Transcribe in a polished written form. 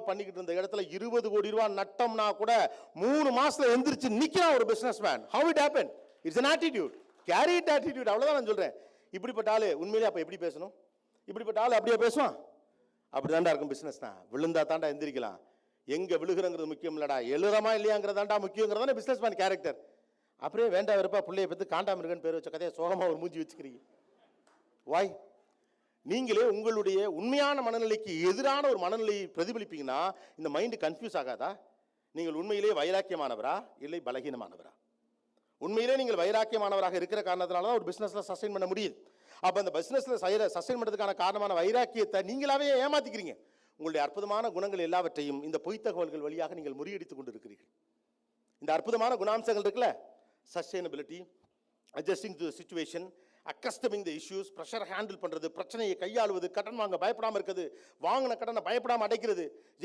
பண்ணிக்கிட்டு இருந்த இடத்துல 20 கோடி ரூபாய் நட்டம்னா கூட 3 மாசத்துல எந்திரிச்சு நிக்கிறான் ஒரு business man. How it happen? It's an attitude. Carry it attitude. அவ்வளவுதான் நான் சொல்றேன். இப்படிப்பட்ட ஆளு உண்மையிலே அப்ப எப்படி பேசணும்? இப்படிப்பட்ட ஆளு அப்படியே பேசுவான்? அப்படிதான்டா இருக்கும் பிசினஸ்னா. விழுந்தா தாண்டா எந்திரிக்கலாம். எங்க விழுகிறங்கிறது முக்கியம் இல்லடா, எழுறமா இல்லையாங்கிறதாண்டா முக்கியங்கிறதானே பிசினஸ் மேன் கேரக்டர். அப்படியே வேண்டாம் வெறுப்பா பிள்ளைய பத்தி காண்டாமிருகன் பேர் வச்ச கதையை சோகமா ஒரு மூஞ்சி வச்சுக்கிறீங்க. வாய் நீங்களே உங்களுடைய உண்மையான மனநிலைக்கு எதிரான ஒரு மனநிலையை பிரதிபலிப்பீங்கன்னா இந்த மைண்ட் கன்ஃபியூஸ் ஆகாதா? நீங்கள் உண்மையிலே வைராக்கியமானவரா இல்லை பலகீனமானவரா? உண்மையிலே நீங்கள் வைராக்கியமானவராக இருக்கிற காரணத்தினால தான் ஒரு பிசினஸ்ல சஸ்டெயின் பண்ண முடியுது. அப்ப அந்த பிசினஸ்ல சஸ்டெயின் பண்ணுறதுக்கான காரணமான வைராக்கியத்தை நீங்களாவே ஏமாத்திக்கிறீங்க. உங்களுடைய அற்புதமான குணங்கள் எல்லாவற்றையும் இந்த பொய் தகவல்கள் வழியாக நீங்கள் முறியடித்துக் கொண்டு இருக்கிறீர்கள். இந்த அற்புதமான குணாம்சங்கள் இருக்குல்ல, sustainability, adjusting to situation, accustoming the issues, pressure handle பண்றது, பிரச்சனையை கையாளுவது, கடன் வாங்க பயப்படாம இருக்கிறது, வாங்கின கடனை பயப்படாம அடைக்கிறது,